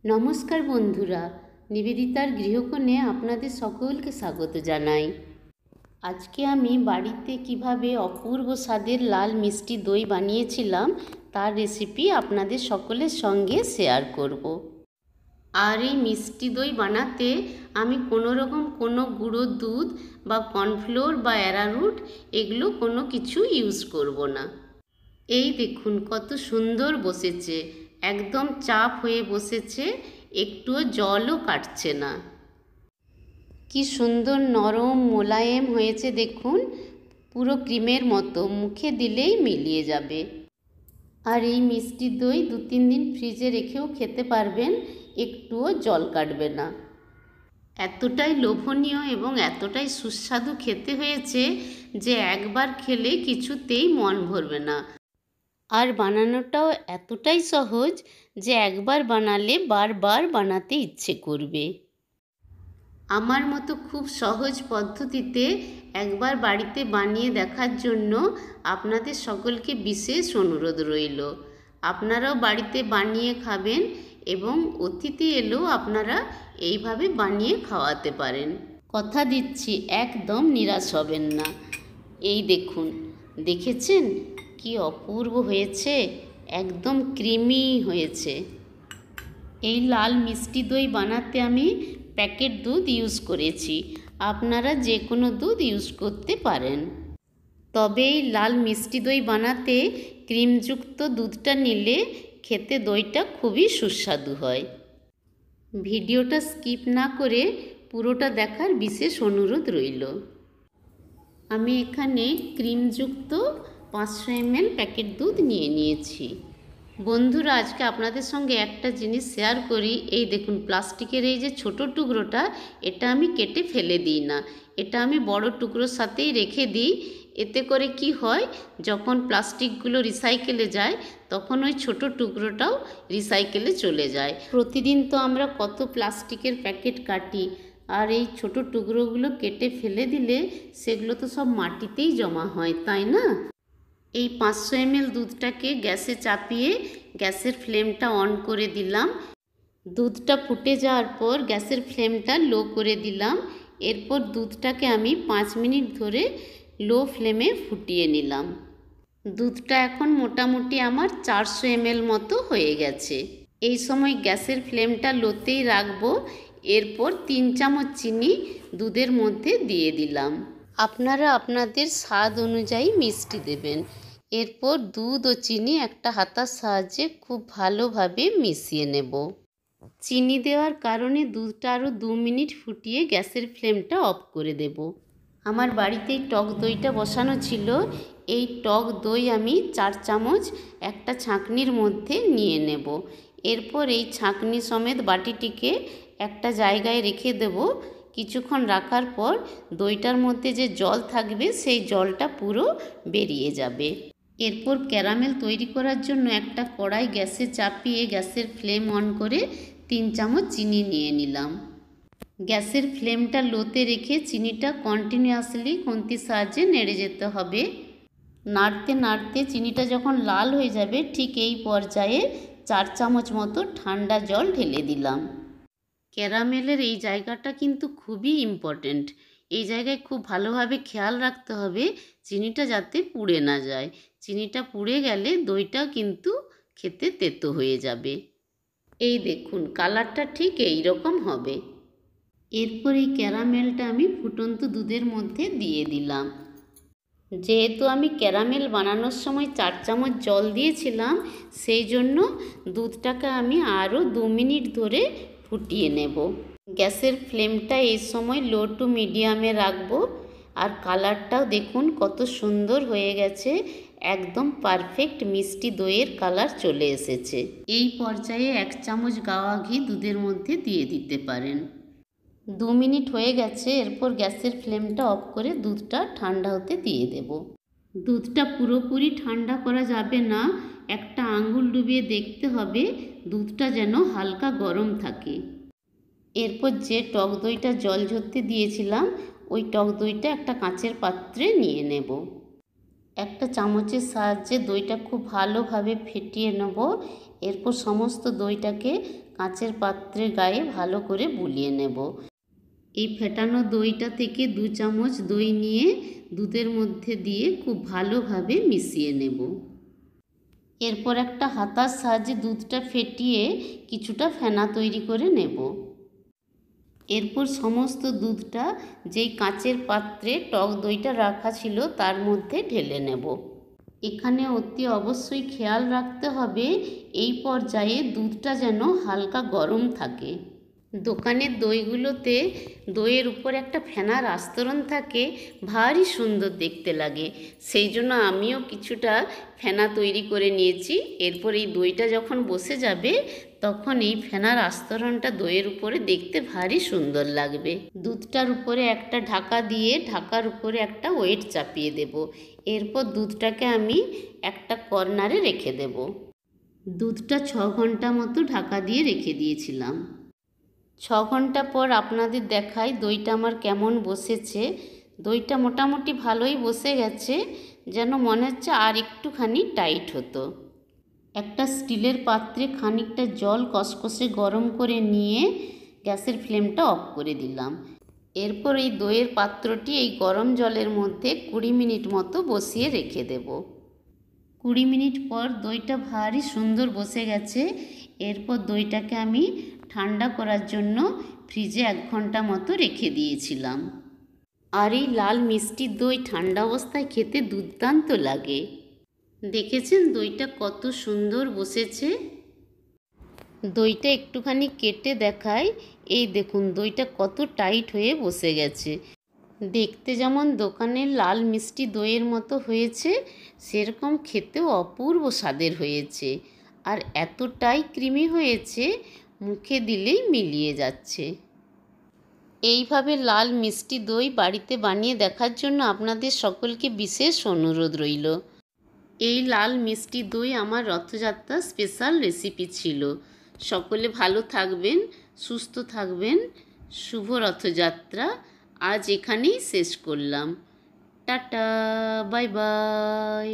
নমস্কার বন্ধুরা, নিবেদিতার গৃহকোণে আপনাদের সকলকে স্বাগত জানাই। আজকে আমি বাড়িতে কিভাবে অপূর্ব স্বাদের লাল মিষ্টি দই বানিয়েছিলাম তার রেসিপি আপনাদের সকলের সঙ্গে শেয়ার করব। আর এই মিষ্টি দই বানাতে আমি কোনো গুঁড়ো দুধ বা কর্নফ্লোর বা অ্যারারুট এগুলো কোনো কিছু ইউজ করব না। এই দেখুন কত সুন্দর বসেছে, একদম চাপ হয়ে বসেছে, একটুও জলও কাটছে না। কি সুন্দর নরম মোলায়েম হয়েছে দেখুন, পুরো ক্রিমের মতো, মুখে দিলেই মিলিয়ে যাবে। আর এই মিষ্টি দই 2-3 দিন ফ্রিজে রেখেও খেতে পারবেন, একটুও জল কাটবে না। এতটাই লোভনীয় এবং এতটাই সুস্বাদু খেতে হয়েছে যে একবার খেলে কিছুতেই মন ভরবে না। আর বানানোটাও এতটাই সহজ যে একবার বানালে বারবার বানাতে ইচ্ছে করবে। আমার মতো খুব সহজ পদ্ধতিতে একবার বাড়িতে বানিয়ে দেখার জন্য আপনাদের সকলকে বিশেষ অনুরোধ রইল। আপনারাও বাড়িতে বানিয়ে খাবেন এবং অতিথি এলেও আপনারা এইভাবে বানিয়ে খাওয়াতে পারেন। কথা দিচ্ছি একদম নিরাশ হবেন না। এই দেখুন, দেখেছেন কি অপূর্ব হয়েছে, একদম ক্রিমি হয়েছে। এই লাল মিষ্টি দই বানাতে আমি প্যাকেট দুধ ইউজ করেছি, আপনারা যে কোনো দুধ ইউজ করতে পারেন। তবে এই লাল মিষ্টি দই বানাতে ক্রিমযুক্ত দুধটা নিলে খেতে দইটা খুবই সুস্বাদু হয়। ভিডিওটা স্কিপ না করে পুরোটা দেখার বিশেষ অনুরোধ রইল। আমি এখানে ক্রিমযুক্ত 500 ml প্যাকেট দুধ নিয়ে নিয়েছি। বন্ধুরা, আজকে আপনাদের সঙ্গে একটা জিনিস শেয়ার করি। এই দেখুন, প্লাস্টিকের এই যে ছোট টুকরোটা, এটা আমি কেটে ফেলে দিই না, এটা আমি বড় টুকরোর সাথেই রেখে দিই। এতে করে কি হয়, যখন প্লাস্টিকগুলো রিসাইকেলে যায় তখন ওই ছোট টুকরোটাও রিসাইকেলে চলে যায়। প্রতিদিন তো আমরা কত প্লাস্টিকের প্যাকেট কাটি, আর এই ছোট টুকরোগুলো কেটে ফেলে দিলে সেগুলো তো সব মাটিতেই জমা হয়, তাই না? এই 500 ml দুধটাকে গ্যাসে চাপিয়ে গ্যাসের ফ্লেমটা অন করে দিলাম। দুধটা ফুটে যাওয়ার পর গ্যাসের ফ্লেমটা লো করে দিলাম। এরপর দুধটাকে আমি 5 মিনিট ধরে লো ফ্লেমে ফুটিয়ে নিলাম। দুধটা এখন মোটামুটি আমার 400 ml মতো হয়ে গেছে। এই সময় গ্যাসের ফ্লেমটা লোতেই রাখবো। এরপর 3 চামচ চিনি দুধের মধ্যে দিয়ে দিলাম। আপনারা আপনাদের স্বাদ অনুযায়ী মিষ্টি দেবেন। এরপর দুধ ও চিনি একটা হাতার সাহায্যে খুব ভালোভাবে মিশিয়ে নেব। চিনি দেওয়ার কারণে দুধটা আরও 2 মিনিট ফুটিয়ে গ্যাসের ফ্লেমটা অফ করে দেব। আমার বাড়িতেই টক দইটা বসানো ছিল। এই টক দই আমি 4 চামচ একটা ছাঁকনির মধ্যে নিয়ে নেব। এরপর এই ছাঁকনি সমেত বাটিটিকে একটা জায়গায় রেখে দেব। কিছুক্ষণ রাখার পর দইটার মধ্যে যে জল থাকবে সেই জলটা পুরো বেরিয়ে যাবে। এরপর ক্যারামেল তৈরি করার জন্য একটা কড়াই গ্যাসে চাপিয়ে গ্যাসের ফ্লেম অন করে 3 চামচ চিনি নিয়ে নিলাম। গ্যাসের ফ্লেমটা লোতে রেখে চিনিটা কন্টিনিউয়াসলি খুন্তির সাহায্যে নেড়ে যেতে হবে। নাড়তে নাড়তে চিনিটা যখন লাল হয়ে যাবে, ঠিক এই পর্যায়ে 4 চামচ মতো ঠান্ডা জল ঢেলে দিলাম। ক্যারামেলের এই জায়গাটা কিন্তু খুবই ইম্পর্ট্যান্ট। এই জায়গায় খুব ভালোভাবে খেয়াল রাখতে হবে চিনিটা যাতে পুড়ে না যায়। চিনিটা পুড়ে গেলে দইটাও কিন্তু খেতে তেতো হয়ে যাবে। এই দেখুন, কালারটা ঠিক এই রকম হবে। এরপর এই ক্যারামেলটা আমি ফুটন্ত দুধের মধ্যে দিয়ে দিলাম। যেহেতু আমি ক্যারামেল বানানোর সময় 4 চামচ জল দিয়েছিলাম, সেই জন্য দুধটাকে আমি আরও 2 মিনিট ধরে ফুটিয়ে নেব। গ্যাসের ফ্লেমটা এই সময় লো টু মিডিয়ামে রাখবো। আর কালারটাও দেখুন কত সুন্দর হয়ে গেছে, একদম পারফেক্ট মিষ্টি দইয়ের কালার চলে এসেছে। এই পর্যায়ে 1 চামচ গাওয়া ঘি দুধের মধ্যে দিয়ে দিতে পারেন। 2 মিনিট হয়ে গেছে। এরপর গ্যাসের ফ্লেমটা অফ করে দুধটা ঠান্ডা হতে দিয়ে দেব। দুধটা পুরোপুরি ঠান্ডা করা যাবে না, একটা আঙুল ডুবিয়ে দেখতে হবে দুধটা যেন হালকা গরম থাকে। এরপর যে টক দইটা জল ঝরতে দিয়েছিলাম, ওই টক দইটা একটা কাঁচের পাত্রে নিয়ে নেব। একটা চামচের সাহায্যে দইটা খুব ভালোভাবে ফেটিয়ে নেব। এরপর সমস্ত দইটাকে কাঁচের পাত্রের গায়ে ভালো করে বুলিয়ে নেব। এই ফেটানো দইটা থেকে 2 চামচ দই নিয়ে দুধের মধ্যে দিয়ে খুব ভালোভাবে মিশিয়ে নেব। এরপর একটা হাতার সাহায্যে দুধটা ফেটিয়ে কিছুটা ফেনা তৈরি করে নেব। এরপর সমস্ত দুধটা যেই কাঁচের পাত্রে টক দইটা রাখা ছিল তার মধ্যে ঢেলে নেব। এখানে অতি অবশ্যই খেয়াল রাখতে হবে এই পর্যায়ে দুধটা যেন হালকা গরম থাকে। দোকানের দইগুলোতে দইয়ের উপর একটা ফেনার আস্তরণ থাকে, ভারী সুন্দর দেখতে লাগে। সেই জন্য আমিও কিছুটা ফেনা তৈরি করে নিয়েছি। এরপর এই দইটা যখন বসে যাবে তখন এই ফেনার আস্তরণটা দইয়ের উপরে দেখতে ভারী সুন্দর লাগবে। দুধটার উপরে একটা ঢাকা দিয়ে ঢাকার উপরে একটা ওয়েট চাপিয়ে দেব। এরপর দুধটাকে আমি একটা কর্নারে রেখে দেব। দুধটা 6 ঘন্টা মতো ঢাকা দিয়ে রেখে দিয়েছিলাম। 6 ঘন্টা পর আপনাদের দেখাই দইটা আমার কেমন বসেছে। দইটা মোটামুটি ভালোই বসে গেছে, যেন মনে হচ্ছে আর একটুখানি টাইট হতো। একটা স্টিলের পাত্রে খানিকটা জল কষকষে গরম করে নিয়ে গ্যাসের ফ্লেমটা অফ করে দিলাম। এরপর এই দইয়ের পাত্রটি এই গরম জলের মধ্যে 20 মিনিট মতো বসিয়ে রেখে দেব। 20 মিনিট পর দইটা ভারী সুন্দর বসে গেছে। এরপর দইটাকে আমি ঠান্ডা করার জন্য ফ্রিজে 1 ঘন্টা মতো রেখে দিয়েছিলাম। আর এই লাল মিষ্টি দই ঠান্ডা অবস্থায় খেতে দুর্দান্ত লাগে। দেখেছেন দইটা কত সুন্দর বসেছে। দইটা একটুখানি কেটে দেখাই। এই দেখুন দইটা কত টাইট হয়ে বসে গেছে। দেখতে যেমন দোকানের লাল মিষ্টি দইয়ের মতো হয়েছে, সেরকম খেতেও অপূর্ব স্বাদের হয়েছে। আর এতটাই ক্রিমি হয়েছে, মুখে দিলেই মিলিয়ে যাচ্ছে। এইভাবে লাল মিষ্টি দই বাড়িতে বানিয়ে দেখার জন্য আপনাদের সকলকে বিশেষ অনুরোধ রইল। এই লাল মিষ্টি দই আমার রথযাত্রার স্পেশাল রেসিপি ছিল। সকলে ভালো থাকবেন, সুস্থ থাকবেন। শুভ রথযাত্রা। আজ এখানেই শেষ করলাম। Tata, bye bye.